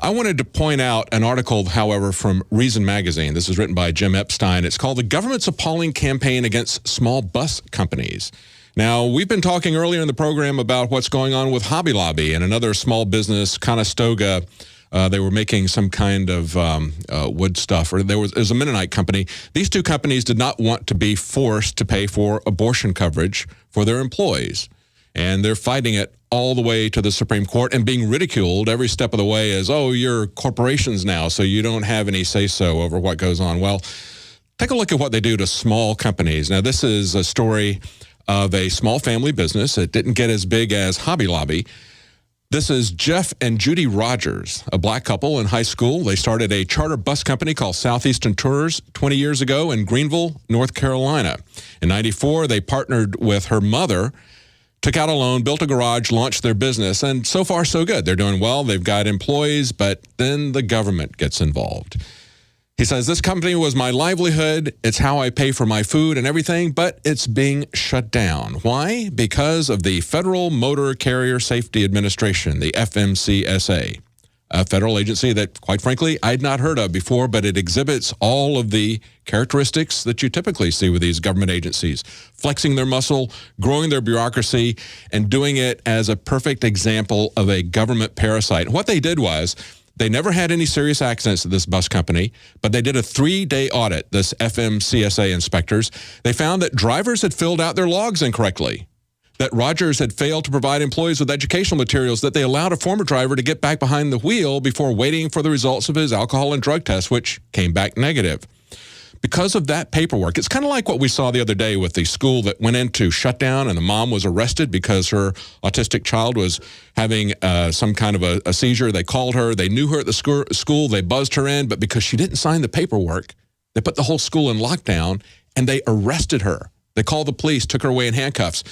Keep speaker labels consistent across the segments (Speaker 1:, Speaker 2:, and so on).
Speaker 1: I wanted to point out an article, however, from Reason Magazine. This is written by Jim Epstein. It's called The Government's Appalling Campaign Against Small Bus Companies. Now, we've been talking earlier in the program about what's going on with Hobby Lobby and another small business, Conestoga. They were making some kind of wood stuff, or there was a Mennonite company. These two companies did not want to be forced to pay for abortion coverage for their employees. And they're fighting it all the way to the Supreme Court and being ridiculed every step of the way as, oh, you're corporations now, so you don't have any say-so over what goes on. Well, take a look at what they do to small companies. Now, this is a story of a small family business. It didn't get as big as Hobby Lobby. This is Jeff and Judy Rogers, a black couple in high school. They started a charter bus company called Southeastern Tours 20 years ago in Greenville, North Carolina. In '94, they partnered with her mother, took out a loan, built a garage, launched their business, and so far so good. They're doing well. They've got employees, but then the government gets involved. He says, this company was my livelihood. It's how I pay for my food and everything, but it's being shut down. Why? Because of the Federal Motor Carrier Safety Administration, the FMCSA, a federal agency that, quite frankly, I'd not heard of before, but it exhibits all of the characteristics that you typically see with these government agencies, flexing their muscle, growing their bureaucracy, and doing it as a perfect example of a government parasite. What they did was, they never had any serious accidents at this bus company, but they did a 3-day audit, this FMCSA inspectors. They found that drivers had filled out their logs incorrectly, that Rogers had failed to provide employees with educational materials, that they allowed a former driver to get back behind the wheel before waiting for the results of his alcohol and drug test, which came back negative. Because of that paperwork, it's kind of like what we saw the other day with the school that went into shutdown and the mom was arrested because her autistic child was having some kind of a seizure. They called her. They knew her at the school. They buzzed her in, but because she didn't sign the paperwork, they put the whole school in lockdown and they arrested her. They called the police, took her away in handcuffs.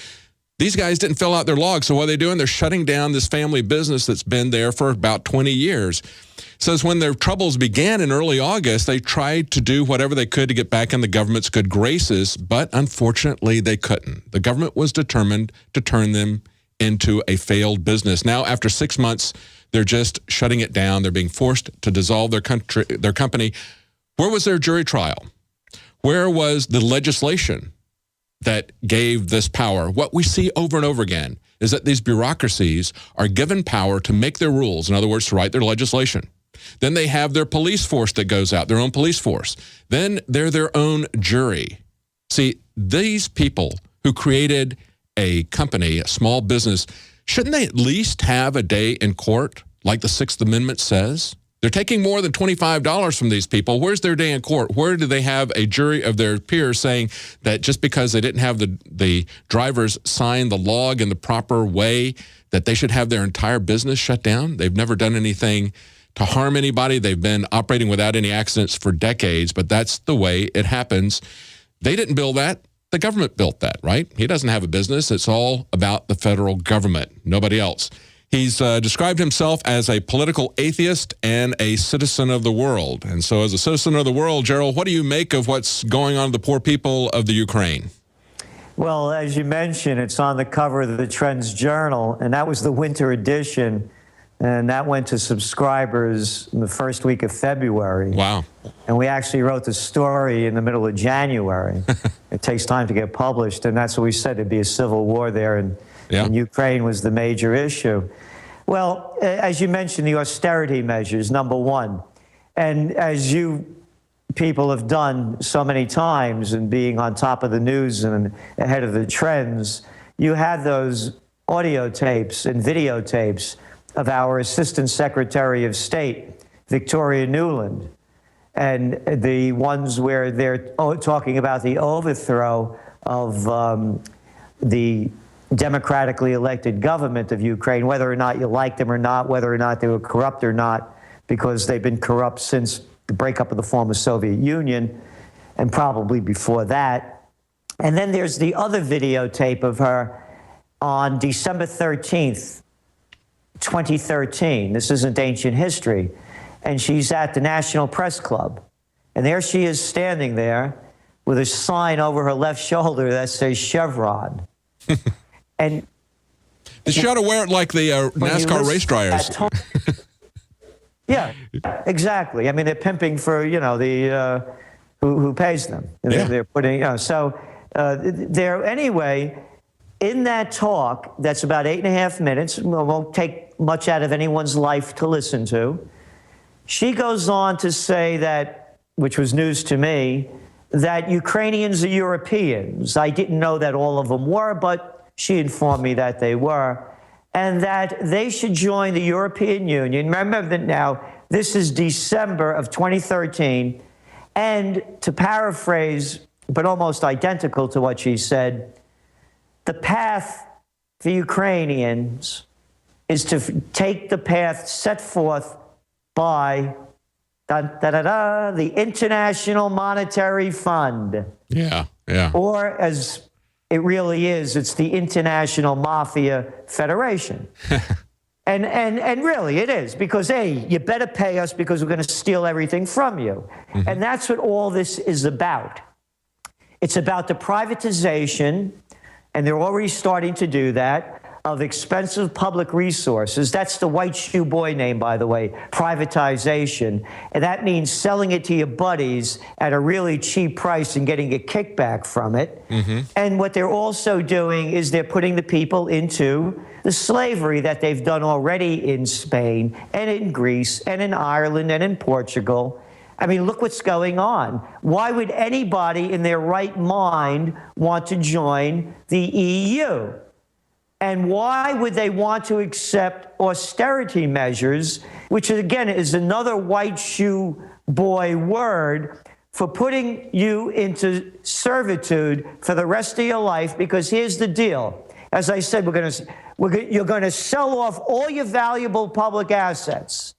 Speaker 1: These guys didn't fill out their logs, so what are they doing? They're shutting down this family business that's been there for about 20 years. It says when their troubles began in early August, they tried to do whatever they could to get back in the government's good graces, but unfortunately they couldn't. The government was determined to turn them into a failed business. Now, after 6 months, they're just shutting it down. They're being forced to dissolve their company. Where was their jury trial? Where was the legislation that gave this power? What we see over and over again is that these bureaucracies are given power to make their rules, in other words, to write their legislation. Then they have their police force that goes out, their own police force. Then they're their own jury. See, these people who created a company, a small business, shouldn't they at least have a day in court like the Sixth Amendment says? They're taking more than $25 from these people. Where's their day in court? Where do they have a jury of their peers saying that just because they didn't have the drivers sign the log in the proper way, that they should have their entire business shut down? They've never done anything to harm anybody. They've been operating without any accidents for decades, but that's the way it happens. They didn't build that. The government built that, right? He doesn't have a business. It's all about the federal government, nobody else. He's described himself as a political atheist and a citizen of the world. And so as a citizen of the world, Gerald, what do you make of what's going on to the poor people of the Ukraine?
Speaker 2: Well, as you mentioned, it's on the cover of the TrendsJournal, and that was the winter edition, and that went to subscribers in the first week of February.
Speaker 1: Wow.
Speaker 2: And we actually wrote the story in the middle of January. It takes time to get published, and that's what we said, it'd be a civil war there, and Ukraine was the major issue. Well, as you mentioned, the austerity measures, number one. And as you people have done so many times and being on top of the news and ahead of the trends, you had those audio tapes and videotapes of our Assistant Secretary of State, Victoria Nuland, and the ones where they're talking about the overthrow of the democratically elected government of Ukraine, whether or not you like them or not, whether or not they were corrupt or not, because they've been corrupt since the breakup of the former Soviet Union and probably before that. And then there's the other videotape of her on December 13th, 2013. This isn't ancient history. And she's at the National Press Club. And there she is standing there with a sign over her left shoulder that says Chevron. And
Speaker 1: she ought to wear it like the NASCAR race dryers.
Speaker 2: Yeah, exactly. I mean, they're pimping for, the who pays them. They're putting, so they're anyway. In that talk, that's about 8.5 minutes. It won't take much out of anyone's life to listen to. She goes on to say that, which was news to me, that Ukrainians are Europeans. I didn't know that all of them were, but she informed me that they were, and that they should join the European Union. Remember that now, this is December of 2013, and to paraphrase, but almost identical to what she said, the path for Ukrainians is to take the path set forth by the International Monetary Fund.
Speaker 1: Yeah, yeah.
Speaker 2: Or as it really is, it's the International Mafia Federation. And really it is, because you better pay us because we're going to steal everything from you. Mm-hmm. And that's what all this is about. It's about the privatization, and they're already starting to do that, of expensive public resources. That's the white shoe boy name, by the way, privatization. And that means selling it to your buddies at a really cheap price and getting a kickback from it. Mm-hmm. And what they're also doing is they're putting the people into the slavery that they've done already in Spain and in Greece and in Ireland and in Portugal. I mean, look what's going on. Why would anybody in their right mind want to join the EU? And why would they want to accept austerity measures, which again is another white shoe boy word for putting you into servitude for the rest of your life? Because here's the deal. As I said, you're going to sell off all your valuable public assets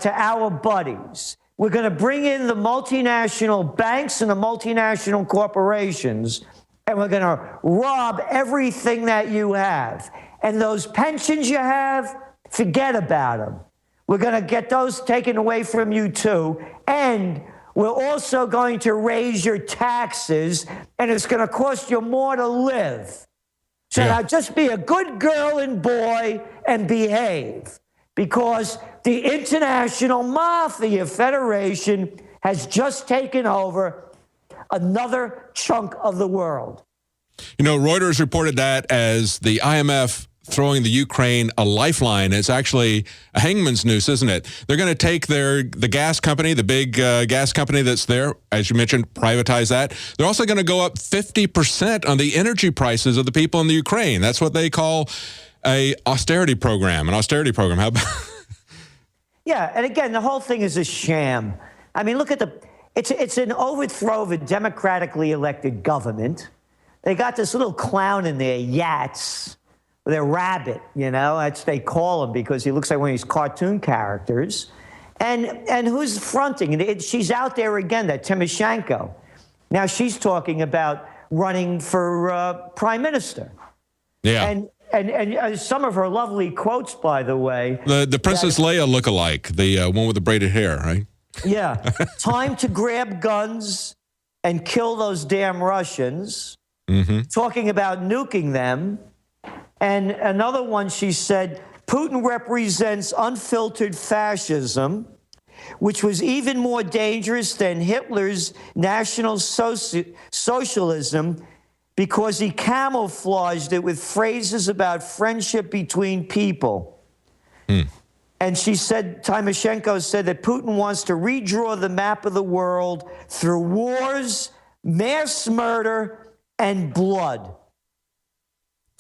Speaker 2: to our buddies. We're going to bring in the multinational banks and the multinational corporations, and we're going to rob everything that you have. And those pensions you have, forget about them. We're going to get those taken away from you too. And we're also going to raise your taxes, and it's going to cost you more to live. So now just be a good girl and boy and behave, because the International Mafia Federation has just taken over another chunk of the world.
Speaker 1: You know, Reuters reported that as the IMF throwing the Ukraine a lifeline. It's actually a hangman's noose, isn't it? They're going to take the gas company, the big gas company that's there, as you mentioned, privatize that. They're also going to go up 50% on the energy prices of the people in the Ukraine. That's what they call an austerity program. How about?
Speaker 2: Yeah, and again, the whole thing is a sham. I mean, look at it's an overthrow of a democratically elected government. They got this little clown in there, Yats, their rabbit, that's they call him because he looks like one of these cartoon characters. And who's fronting? She's out there again, that Tymoshenko. Now she's talking about running for prime minister. Yeah. And some of her lovely quotes, by the way.
Speaker 1: The Princess Leia look-alike, the one with the braided hair, right?
Speaker 2: Yeah. Time to grab guns and kill those damn Russians. Mm-hmm. Talking about nuking them. And another one, she said, Putin represents unfiltered fascism, which was even more dangerous than Hitler's National Socialism, because he camouflaged it with phrases about friendship between people. And she said, Tymoshenko said that Putin wants to redraw the map of the world through wars, mass murder, and blood.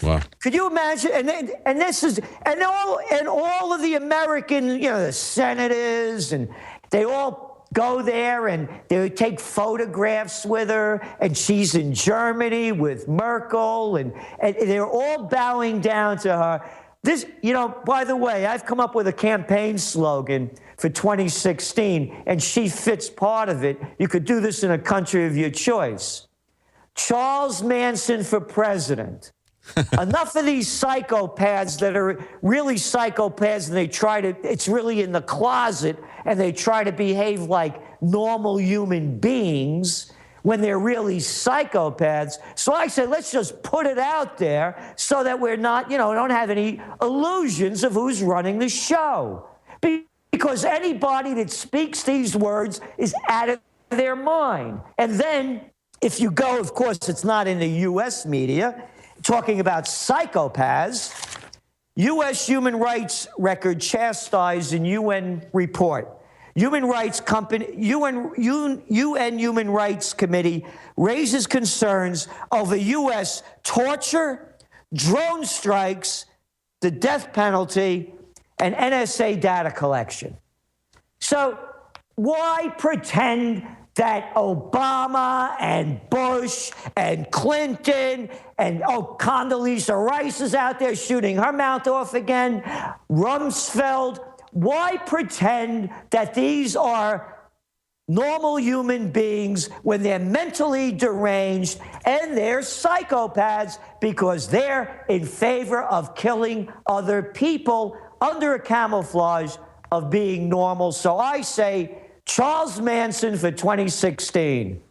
Speaker 1: Wow.
Speaker 2: Could you imagine? And this is all of the American, the senators, and they all go there and they take photographs with her, and she's in Germany with Merkel, and they're all bowing down to her. This, by the way, I've come up with a campaign slogan for 2016, and she fits part of it. You could do this in a country of your choice. Charles Manson for president. Enough of these psychopaths that are really psychopaths, and it's really in the closet, and they try to behave like normal human beings when they're really psychopaths. So I said, let's just put it out there so that we're not, don't have any illusions of who's running the show. because anybody that speaks these words is out of their mind. And then, if you go, of course, it's not in the U.S. media, talking about psychopaths, U.S. human rights record chastised in UN report. UN Human Rights Committee raises concerns over U.S. torture, drone strikes, the death penalty, and NSA data collection. So why pretend that Obama and Bush and Clinton and, Condoleezza Rice is out there shooting her mouth off again, Rumsfeld, why pretend that these are normal human beings when they're mentally deranged and they're psychopaths because they're in favor of killing other people under a camouflage of being normal? So I say Charles Manson for 2016.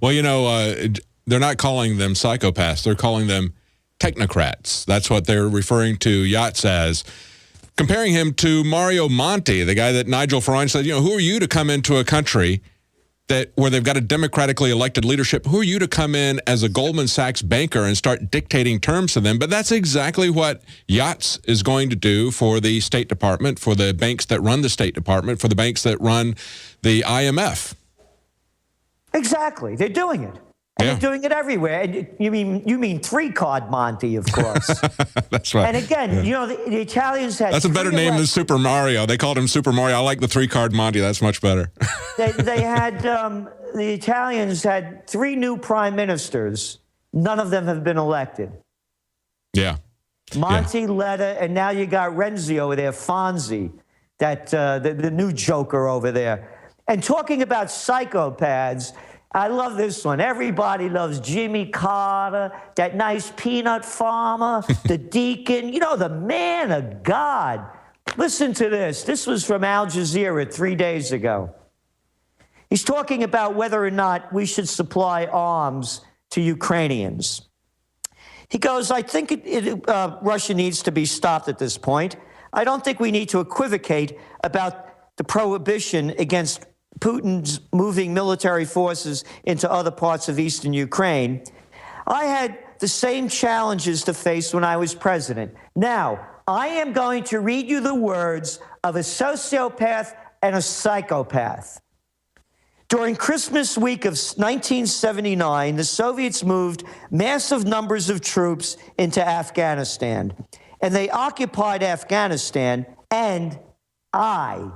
Speaker 1: Well, they're not calling them psychopaths. They're calling them technocrats. That's what they're referring to Yachts as, comparing him to Mario Monti, the guy that Nigel Farage said, who are you to come into a country where they've got a democratically elected leadership? Who are you to come in as a Goldman Sachs banker and start dictating terms to them? But that's exactly what Yachts is going to do for the State Department, for the banks that run the State Department, for the banks that run the IMF.
Speaker 2: Exactly. They're doing it. And they're doing it everywhere. And you mean three-card Monty, of course.
Speaker 1: That's right.
Speaker 2: And again, the Italians had...
Speaker 1: That's a better name than Super Mario. They called him Super Mario. I like the three-card Monty. That's much better.
Speaker 2: They had... the Italians had 3 new prime ministers. None of them have been elected.
Speaker 1: Yeah.
Speaker 2: Monty, Letta, and now you got Renzi over there, Fonzie, that the new joker over there. And talking about psychopaths... I love this one. Everybody loves Jimmy Carter, that nice peanut farmer, the deacon, the man of God. Listen to this. This was from Al Jazeera 3 days ago. He's talking about whether or not we should supply arms to Ukrainians. He goes, I think Russia needs to be stopped at this point. I don't think we need to equivocate about the prohibition against Putin's moving military forces into other parts of eastern Ukraine. I had the same challenges to face when I was president. Now, I am going to read you the words of a sociopath and a psychopath. During Christmas week of 1979, the Soviets moved massive numbers of troops into Afghanistan, and they occupied Afghanistan, and I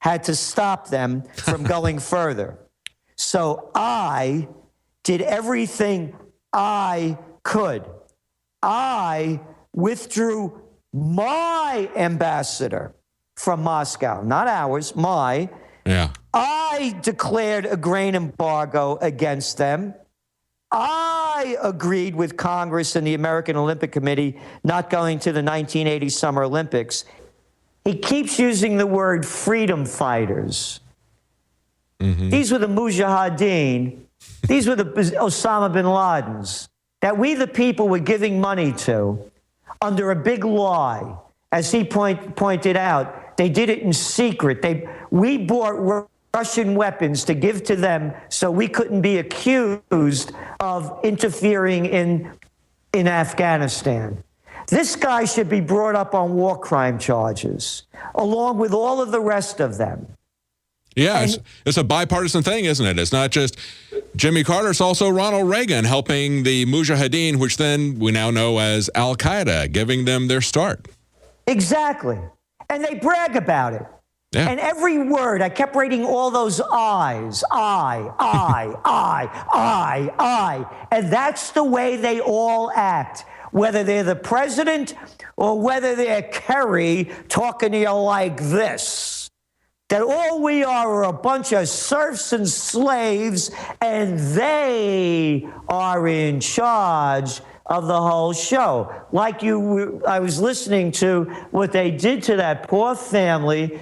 Speaker 2: had to stop them from going further. So I did everything I could. I withdrew my ambassador from Moscow, not ours, my.
Speaker 1: Yeah.
Speaker 2: I declared a grain embargo against them. I agreed with Congress and the American Olympic Committee not going to the 1980 Summer Olympics. He keeps using the word freedom fighters. Mm-hmm. These were the Mujahideen. These were the Osama bin Ladens that we, the people, were giving money to under a big lie. As he pointed out, they did it in secret. We bought Russian weapons to give to them so we couldn't be accused of interfering in Afghanistan. This guy should be brought up on war crime charges, along with all of the rest of them.
Speaker 1: Yeah, it's a bipartisan thing, isn't it? It's not just Jimmy Carter, it's also Ronald Reagan helping the Mujahideen, which then we now know as Al-Qaeda, giving them their start.
Speaker 2: Exactly. And they brag about it. Yeah. And every word, I kept reading all those I's, I. And that's the way they all act. Whether they're the president or whether they're Kerry talking to you like this, that all we are a bunch of serfs and slaves, and they are in charge of the whole show. I was listening to what they did to that poor family